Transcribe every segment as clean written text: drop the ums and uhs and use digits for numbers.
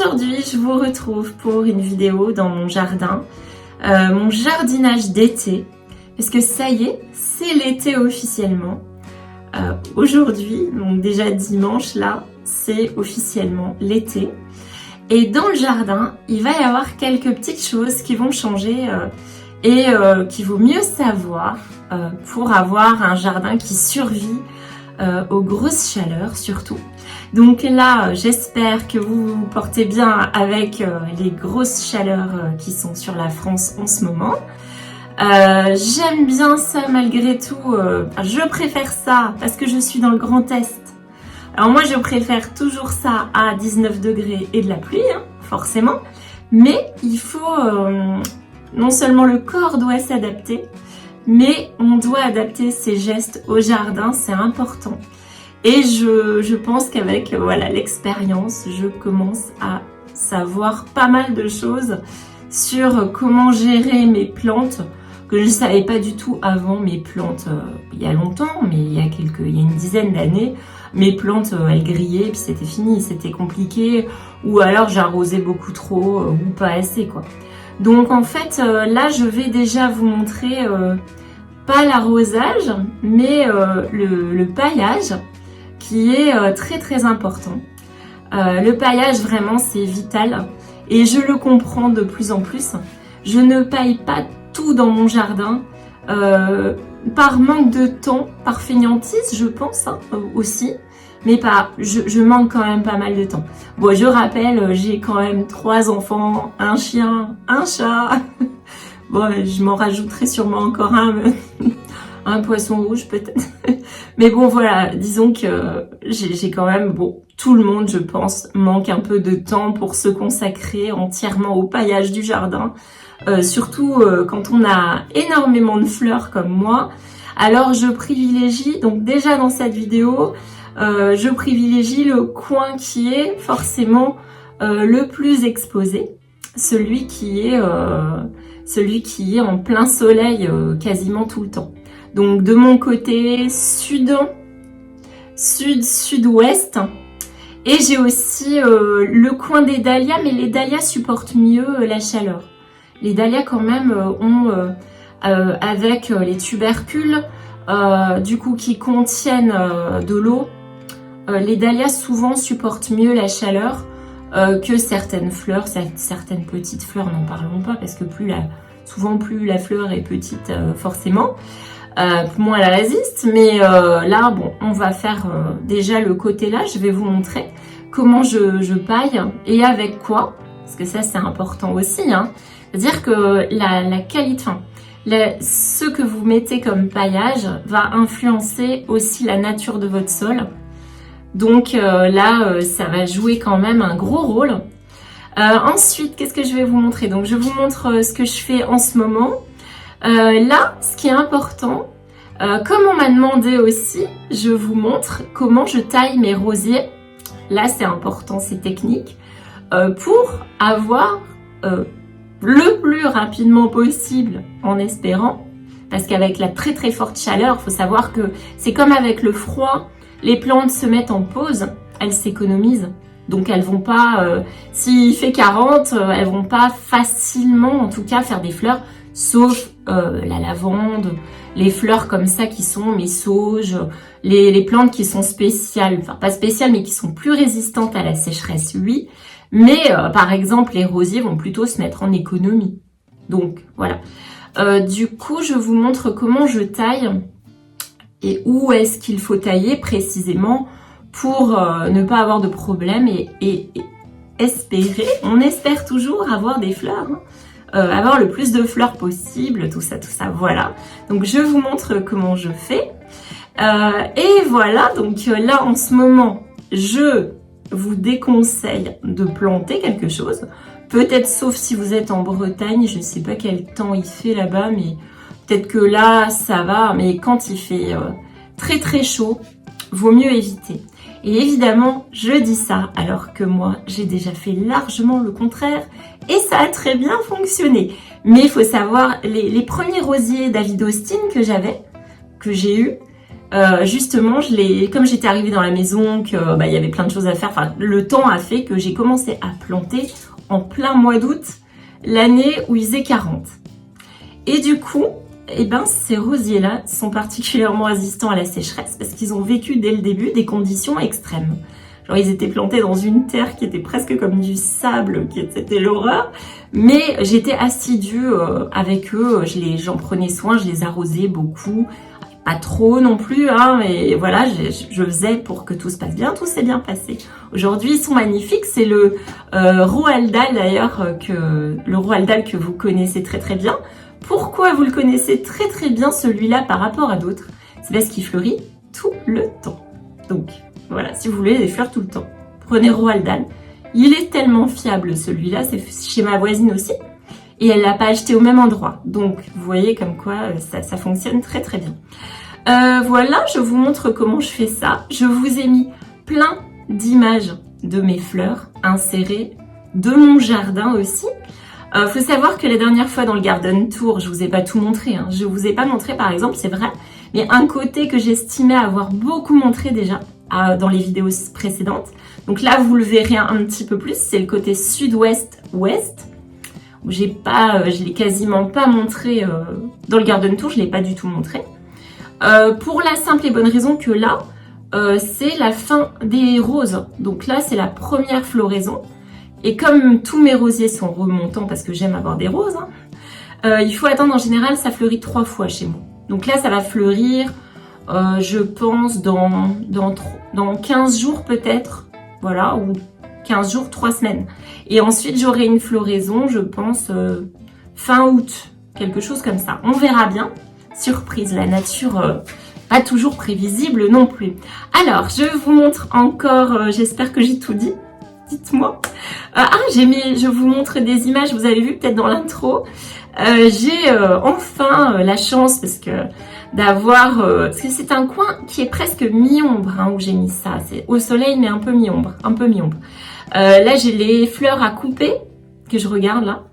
aujourd'hui, je vous retrouve pour une vidéo dans mon jardin, mon jardinage d'été, parce que ça y est, c'est l'été officiellement. Aujourd'hui, donc déjà dimanche là, c'est officiellement l'été. Et dans le jardin, il va y avoir quelques petites choses qui vont changer et qu'il vaut mieux savoir pour avoir un jardin qui survit aux grosses chaleurs surtout. Donc là, j'espère que vous vous portez bien avec les grosses chaleurs qui sont sur la France en ce moment. J'aime bien ça malgré tout, je préfère ça parce que je suis dans le Grand Est. Alors moi je préfère toujours ça à 19 degrés et de la pluie, hein, forcément, mais il faut, non seulement le corps doit s'adapter, mais on doit adapter ses gestes au jardin, c'est important. Et je pense qu'avec voilà, l'expérience, je commence à savoir pas mal de choses sur comment gérer mes plantes, que je ne savais pas du tout avant mes plantes il y a longtemps, mais il y a une dizaine d'années, mes plantes elles grillaient, puis c'était fini, c'était compliqué, ou alors j'arrosais beaucoup trop, ou pas assez quoi. Donc en fait là je vais déjà vous montrer pas l'arrosage, mais le paillage qui est très très important. Le paillage vraiment c'est vital et je le comprends de plus en plus. Je ne paille pas tout dans mon jardin par manque de temps, par fainéantise je pense hein, aussi, mais je manque quand même pas mal de temps. Bon, je rappelle, j'ai quand même 3 enfants, un chien, un chat. Bon, je m'en rajouterai sûrement encore un poisson rouge peut-être. Mais bon, voilà, disons que j'ai quand même, bon, tout le monde, je pense, manque un peu de temps pour se consacrer entièrement au paillage du jardin. Surtout quand on a énormément de fleurs comme moi. Alors, je privilégie, donc déjà dans cette vidéo, je privilégie le coin qui est forcément le plus exposé. Celui qui est en plein soleil quasiment tout le temps. Donc de mon côté sud-ouest, et j'ai aussi le coin des dahlias, mais les dahlias supportent mieux la chaleur. Les dahlias quand même ont avec les tubercules du coup qui contiennent de l'eau, les dahlias souvent supportent mieux la chaleur que certaines fleurs, certaines petites fleurs, n'en parlons pas parce que souvent plus la fleur est petite forcément, moins elle résiste. Mais là bon, on va faire déjà le côté là, je vais vous montrer comment je paille et avec quoi, parce que ça c'est important aussi, hein. C'est-à-dire que la qualité, ce que vous mettez comme paillage va influencer aussi la nature de votre sol. Donc là, ça va jouer quand même un gros rôle. Ensuite, qu'est-ce que je vais vous montrer? Donc, je vous montre ce que je fais en ce moment. Là, ce qui est important, comme on m'a demandé aussi, je vous montre comment je taille mes rosiers. Là, c'est important, c'est technique. Pour avoir le plus rapidement possible, en espérant, parce qu'avec la très très forte chaleur, il faut savoir que c'est comme avec le froid, les plantes se mettent en pause, elles s'économisent. Donc elles vont pas, s'il fait 40, elles vont pas facilement en tout cas faire des fleurs, sauf la lavande, les fleurs comme ça qui sont mes sauges, les plantes qui sont spéciales, enfin pas spéciales mais qui sont plus résistantes à la sécheresse, oui. Mais par exemple les rosiers vont plutôt se mettre en économie. Donc voilà. Du coup je vous montre comment je taille et où est-ce qu'il faut tailler précisément pour ne pas avoir de problème et espérer, on espère toujours avoir des fleurs, hein, avoir le plus de fleurs possible, tout ça, voilà. Donc je vous montre comment je fais. Et voilà, donc là en ce moment, je vous déconseille de planter quelque chose. Peut-être sauf si vous êtes en Bretagne, je ne sais pas quel temps il fait là-bas, mais peut-être que là ça va, mais quand il fait très très chaud, vaut mieux éviter. Et évidemment, je dis ça alors que moi, j'ai déjà fait largement le contraire et ça a très bien fonctionné. Mais il faut savoir, les premiers rosiers David Austin que j'ai eu, justement, comme j'étais arrivée dans la maison, que il y avait plein de choses à faire, enfin le temps a fait que j'ai commencé à planter en plein mois d'août, l'année où il faisait 40. Et du coup, ces rosiers-là sont particulièrement résistants à la sécheresse parce qu'ils ont vécu dès le début des conditions extrêmes. Genre ils étaient plantés dans une terre qui était presque comme du sable, c'était l'horreur. Mais j'étais assidue avec eux, j'en prenais soin, je les arrosais beaucoup. Pas trop non plus, hein, mais voilà, je faisais pour que tout se passe bien, tout s'est bien passé. Aujourd'hui, ils sont magnifiques, c'est le Roald Dahl d'ailleurs, le Roald Dahl que vous connaissez très très bien. Pourquoi vous le connaissez très très bien celui-là par rapport à d'autres? C'est parce qu'il fleurit tout le temps. Donc voilà, si vous voulez des fleurs tout le temps, prenez Roald Dahl. Il est tellement fiable celui-là, c'est chez ma voisine aussi. Et elle l'a pas acheté au même endroit. Donc, vous voyez comme quoi ça fonctionne très très bien. Voilà, je vous montre comment je fais ça. Je vous ai mis plein d'images de mes fleurs insérées, de mon jardin aussi. Faut savoir que la dernière fois dans le Garden Tour, je vous ai pas tout montré. Hein. Je vous ai pas montré par exemple, c'est vrai, mais un côté que j'estimais avoir beaucoup montré déjà dans les vidéos précédentes. Donc là, vous le verrez un petit peu plus, c'est le côté sud-ouest-ouest. Je l'ai quasiment pas montré dans le Garden Tour, je l'ai pas du tout montré. Pour la simple et bonne raison que là, c'est la fin des roses. Donc là, c'est la première floraison. Et comme tous mes rosiers sont remontants, parce que j'aime avoir des roses, hein, il faut attendre, en général, ça fleurit 3 fois chez moi. Donc là, ça va fleurir, je pense, dans 15 jours peut-être, voilà, ou 15 jours, 3 semaines. Et ensuite, j'aurai une floraison, je pense, fin août, quelque chose comme ça. On verra bien. Surprise, la nature, pas toujours prévisible non plus. Alors, je vous montre encore, j'espère que j'ai tout dit. Dites-moi. Je vous montre des images, vous avez vu peut-être dans l'intro. J'ai enfin la chance parce que parce que c'est un coin qui est presque mi-ombre, hein, où j'ai mis ça. C'est au soleil mais un peu mi-ombre, là j'ai les fleurs à couper que je regarde là.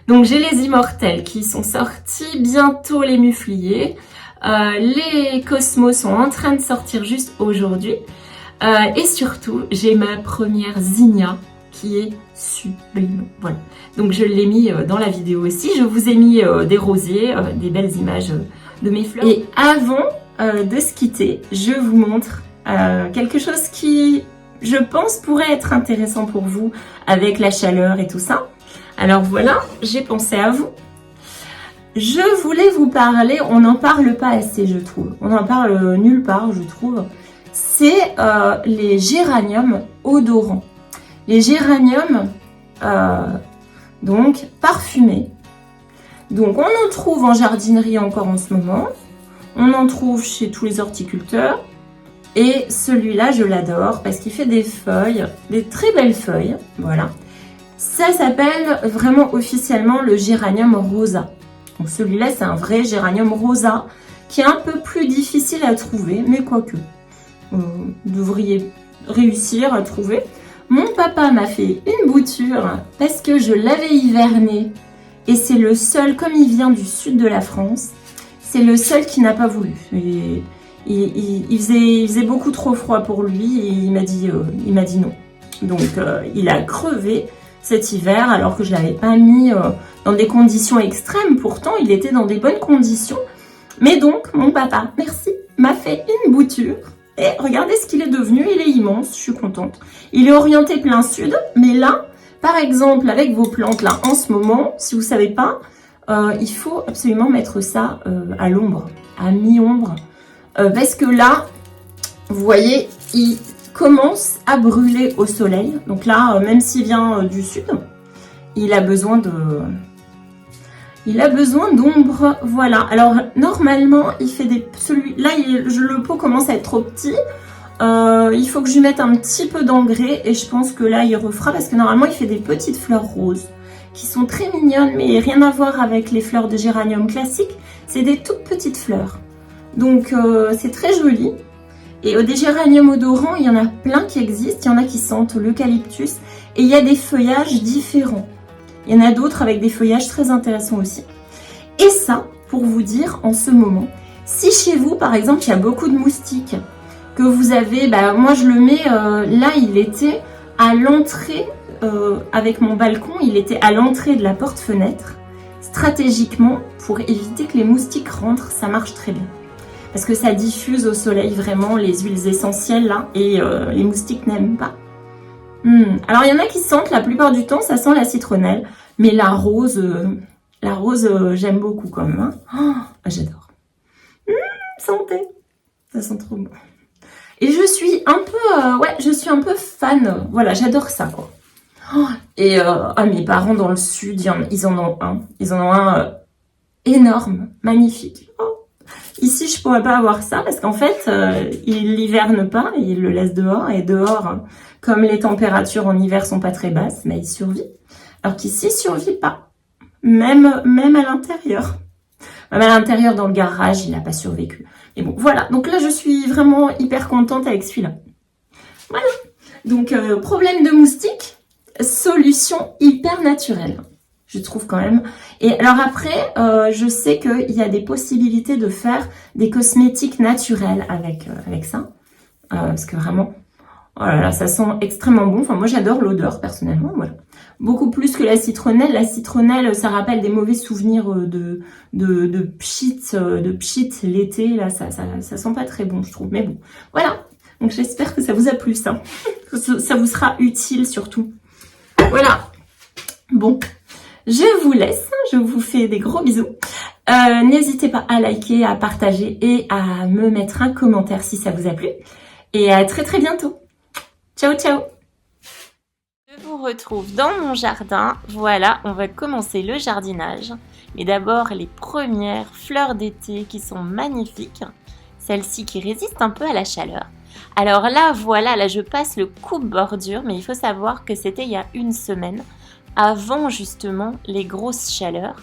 Donc j'ai les immortelles qui sont sortis, bientôt les mufliers. Les cosmos sont en train de sortir juste aujourd'hui. Et surtout, j'ai ma première zinnia qui est sublime. Voilà. Donc je l'ai mis dans la vidéo aussi. Je vous ai mis des rosiers, des belles images de mes fleurs. Et avant de se quitter, je vous montre quelque chose qui, je pense, pourrait être intéressant pour vous avec la chaleur et tout ça. Alors voilà, j'ai pensé à vous. Je voulais vous parler, on n'en parle pas assez, je trouve. On n'en parle nulle part, je trouve. C'est les géraniums odorants. Les géraniums, donc, parfumés. Donc, on en trouve en jardinerie encore en ce moment. On en trouve chez tous les horticulteurs. Et celui-là, je l'adore parce qu'il fait des feuilles, des très belles feuilles. Voilà. Ça s'appelle vraiment officiellement le géranium rosa. Donc celui-là, c'est un vrai géranium rosa qui est un peu plus difficile à trouver, mais quoique, vous devriez réussir à trouver. Mon papa m'a fait une bouture parce que je l'avais hiverné et c'est le seul, comme il vient du sud de la France, c'est le seul qui n'a pas voulu. Et il faisait beaucoup trop froid pour lui et il m'a dit non. Donc il a crevé cet hiver alors que je ne l'avais pas mis dans des conditions extrêmes. Pourtant, il était dans des bonnes conditions. Mais donc, mon papa, merci, m'a fait une bouture. Et regardez ce qu'il est devenu, il est immense, je suis contente. Il est orienté plein sud, mais là, par exemple, avec vos plantes là, en ce moment, si vous ne savez pas, il faut absolument mettre ça à l'ombre, à mi-ombre. Parce que là, vous voyez, il commence à brûler au soleil. Donc là, même s'il vient du sud, il a besoin d'ombre. Voilà. Alors normalement, il fait des là, le pot commence à être trop petit. Il faut que je lui mette un petit peu d'engrais et je pense que là, il refera parce que normalement, il fait des petites fleurs roses qui sont très mignonnes, mais rien à voir avec les fleurs de géranium classiques. C'est des toutes petites fleurs. Donc c'est très joli. Et des géraniums odorants, il y en a plein qui existent. Il y en a qui sentent l'eucalyptus. Et il y a des feuillages différents. Il y en a d'autres avec des feuillages très intéressants aussi. Et ça, pour vous dire, en ce moment, Si chez vous, par exemple, il y a beaucoup de moustiques, que vous avez, moi je le mets, là il était à l'entrée, avec mon balcon, il était à l'entrée de la porte-fenêtre, stratégiquement, pour éviter que les moustiques rentrent, ça marche très bien. Parce que ça diffuse au soleil vraiment les huiles essentielles là, et les moustiques n'aiment pas. Alors il y en a qui sentent, la plupart du temps, ça sent la citronnelle, mais la rose, j'aime beaucoup quand même. Hein. Oh, j'adore. Santé, ça sent trop bon. Et je suis un peu fan. Voilà, j'adore ça quoi. Oh, et mes parents dans le sud, ils en ont un. Ils en ont un énorme, magnifique. Oh. Ici, je pourrais pas avoir ça parce qu'en fait, il l'hiverne pas, il le laisse dehors. Et dehors, comme les températures en hiver sont pas très basses, mais il survit. Alors qu'ici, il survit pas. Même à l'intérieur. Même à l'intérieur, dans le garage, il n'a pas survécu. Et bon, voilà. Donc là, je suis vraiment hyper contente avec celui-là. Voilà. Donc, problème de moustiques, solution hyper naturelle, je trouve quand même. Et alors après, je sais qu'il y a des possibilités de faire des cosmétiques naturels avec ça. Parce que vraiment, oh là là, ça sent extrêmement bon. Enfin, moi, j'adore l'odeur, personnellement. Voilà. Beaucoup plus que la citronnelle. La citronnelle, ça rappelle des mauvais souvenirs de pchit l'été. Là, ça sent pas très bon, je trouve. Mais bon, voilà. Donc, j'espère que ça vous a plu, ça. Ça vous sera utile, surtout. Voilà. Bon, je vous laisse. Je vous fais des gros bisous. N'hésitez pas à liker, à partager et à me mettre un commentaire si ça vous a plu. Et à très très bientôt. Ciao, ciao! Je vous retrouve dans mon jardin. Voilà, on va commencer le jardinage. Mais d'abord, les premières fleurs d'été qui sont magnifiques. Celles-ci qui résistent un peu à la chaleur. Alors là, voilà, là je passe le coupe-bordure. Mais il faut savoir que c'était il y a une semaine, avant justement les grosses chaleurs.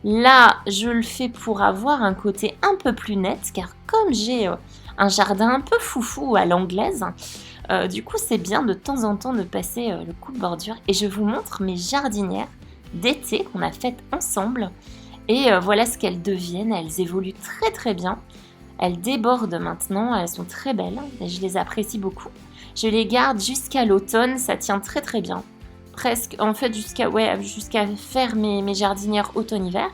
Là, je le fais pour avoir un côté un peu plus net, car comme j'ai un jardin un peu foufou à l'anglaise, du coup c'est bien de temps en temps de passer le coupe-bordure. Et je vous montre mes jardinières d'été qu'on a faites ensemble. Et voilà ce qu'elles deviennent, elles évoluent très très bien. Elles débordent maintenant, elles sont très belles et je les apprécie beaucoup. Je les garde jusqu'à l'automne, ça tient très très bien. Presque, en fait, jusqu'à faire mes jardinières automne-hiver.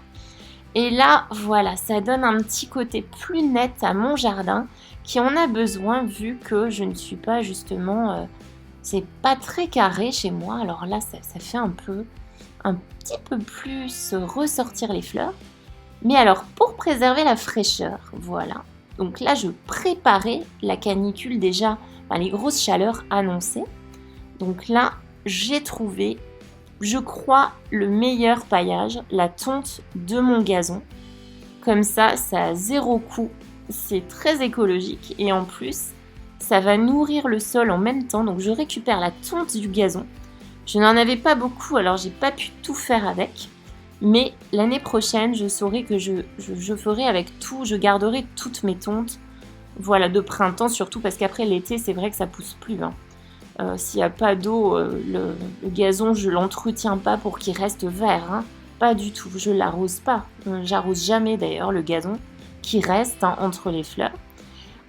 Et là, voilà, ça donne un petit côté plus net à mon jardin qui en a besoin vu que je ne suis pas justement... c'est pas très carré chez moi, alors là, ça fait un petit peu plus ressortir les fleurs. Mais alors, pour préserver la fraîcheur, voilà. Donc là, je préparais la canicule déjà, les grosses chaleurs annoncées. Donc là, j'ai trouvé, je crois, le meilleur paillage, la tonte de mon gazon. Comme ça a zéro coût, c'est très écologique et en plus, ça va nourrir le sol en même temps. Donc je récupère la tonte du gazon. Je n'en avais pas beaucoup, alors j'ai pas pu tout faire avec. Mais l'année prochaine, je saurai que je ferai avec tout, je garderai toutes mes tontes. Voilà, de printemps surtout, parce qu'après l'été, c'est vrai que ça pousse plus. S'il n'y a pas d'eau, le gazon, je l'entretiens pas pour qu'il reste vert. Pas du tout, je l'arrose pas. J'arrose jamais d'ailleurs le gazon qui reste entre les fleurs.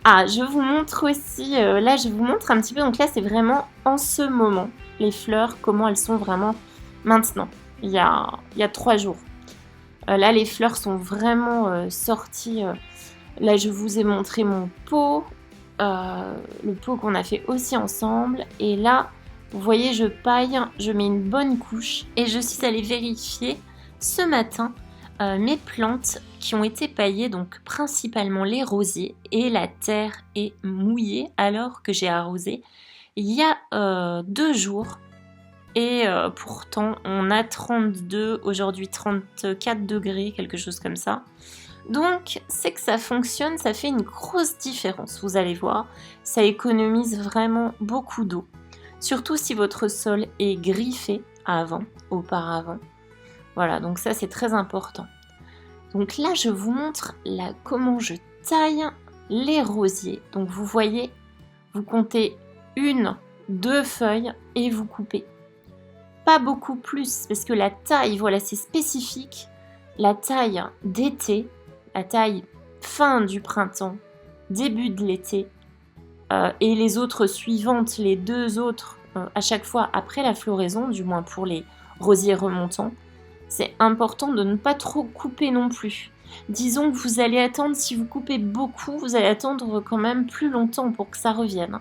Ah, je vous montre aussi, là je vous montre un petit peu, donc là c'est vraiment en ce moment, les fleurs, comment elles sont vraiment maintenant. Il y a 3 jours. Là, les fleurs sont vraiment sorties. Là, je vous ai montré mon pot. Le pot qu'on a fait aussi ensemble. Et là, vous voyez, je paille, je mets une bonne couche. Et je suis allée vérifier ce matin mes plantes qui ont été paillées, donc principalement les rosiers. Et la terre est mouillée alors que j'ai arrosé il y a 2 jours. Et pourtant, on a 32, aujourd'hui 34 degrés, quelque chose comme ça. Donc, c'est que ça fonctionne, ça fait une grosse différence, vous allez voir. Ça économise vraiment beaucoup d'eau. Surtout si votre sol est griffé auparavant. Voilà, donc ça c'est très important. Donc là, je vous montre comment je taille les rosiers. Donc vous voyez, vous comptez 1, 2 feuilles et vous coupez. Pas beaucoup plus, parce que la taille, voilà, c'est spécifique. La taille d'été, la taille fin du printemps, début de l'été, et les autres suivantes, les 2 autres, à chaque fois après la floraison, du moins pour les rosiers remontants, c'est important de ne pas trop couper non plus. Disons que vous allez attendre, si vous coupez beaucoup, vous allez attendre quand même plus longtemps pour que ça revienne.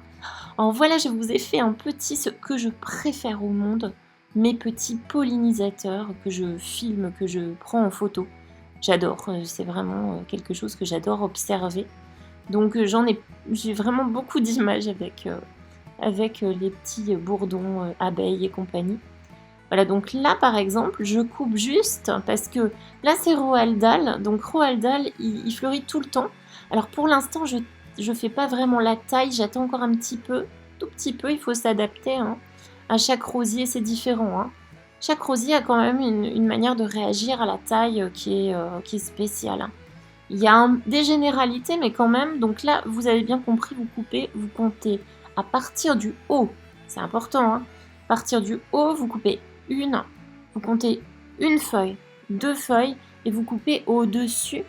Alors voilà, je vous ai fait un petit, ce que je préfère au monde, mes petits pollinisateurs que je filme, que je prends en photo. J'adore, c'est vraiment quelque chose que j'adore observer. Donc j'ai vraiment beaucoup d'images avec les petits bourdons, abeilles et compagnie. Voilà, donc là par exemple, je coupe juste parce que là c'est Roald Dahl. Donc Roald Dahl, il fleurit tout le temps. Alors pour l'instant, je fais pas vraiment la taille, j'attends encore un petit peu, tout petit peu, il faut s'adapter. Hein. À chaque rosier, c'est différent. Hein. Chaque rosier a quand même une manière de réagir à la taille qui est spéciale. Hein. Il y a des généralités, mais quand même, donc là, vous avez bien compris, vous coupez, vous comptez à partir du haut, c'est important, hein. À partir du haut, vous coupez vous comptez une feuille, 2 feuilles, et vous coupez au-dessus,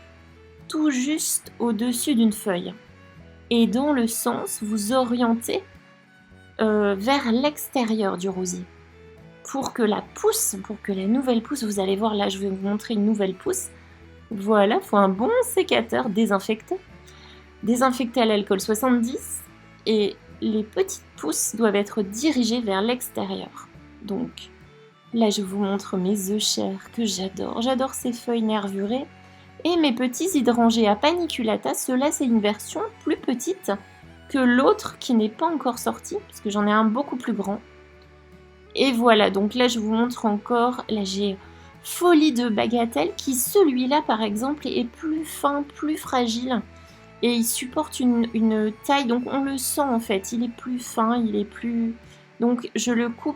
tout juste au-dessus d'une feuille. Et dans le sens, vous orientez vers l'extérieur du rosier. Pour que la nouvelle pousse, vous allez voir, là je vais vous montrer une nouvelle pousse. Voilà, il faut un bon sécateur désinfecté. Désinfecté à l'alcool 70. Et les petites pousses doivent être dirigées vers l'extérieur. Donc, là je vous montre mes œufs chers que j'adore. J'adore ces feuilles nervurées. Et mes petits hydrangea paniculata, ceux-là c'est une version plus petite que l'autre qui n'est pas encore sorti, parce que j'en ai un beaucoup plus grand. Et voilà, donc là je vous montre encore, là j'ai Folie de Bagatelle, qui celui-là par exemple est plus fin, plus fragile, et il supporte une taille, donc on le sent en fait, il est plus fin, il est plus... Donc je le coupe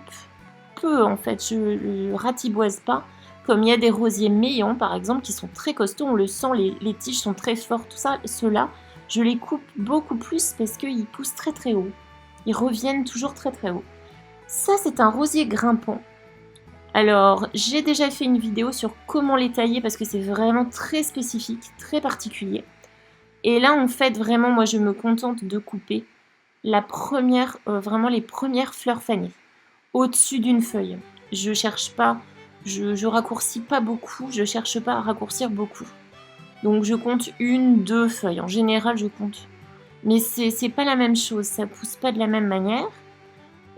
peu en fait, je le ratiboise pas, comme il y a des rosiers méillants par exemple qui sont très costauds, on le sent, les tiges sont très fortes, tout ça, ceux-là, je les coupe beaucoup plus parce qu'ils poussent très très haut, ils reviennent toujours très très haut. Ça c'est un rosier grimpant. Alors, j'ai déjà fait une vidéo sur comment les tailler parce que c'est vraiment très spécifique, très particulier. Et là, en fait, vraiment, moi, je me contente de couper vraiment les premières fleurs fanées, au-dessus d'une feuille. Je cherche pas, je raccourcis pas beaucoup, je cherche pas à raccourcir beaucoup. Donc, je compte 1, 2 feuilles. En général, je compte. Mais c'est pas la même chose, ça pousse pas de la même manière.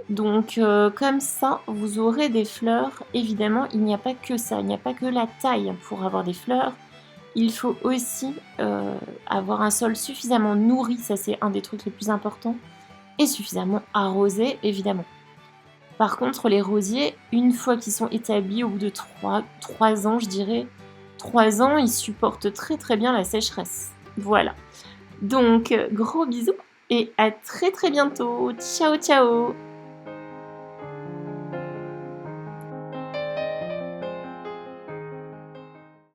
Donc comme ça, vous aurez des fleurs. Évidemment, il n'y a pas que ça, il n'y a pas que la taille pour avoir des fleurs. Il faut aussi avoir un sol suffisamment nourri, ça c'est un des trucs les plus importants, et suffisamment arrosé, évidemment. Par contre, les rosiers, une fois qu'ils sont établis, au bout de 3 ans, je dirais, 3 ans, ils supportent très très bien la sécheresse. Voilà. Donc, gros bisous et à très très bientôt. Ciao ciao.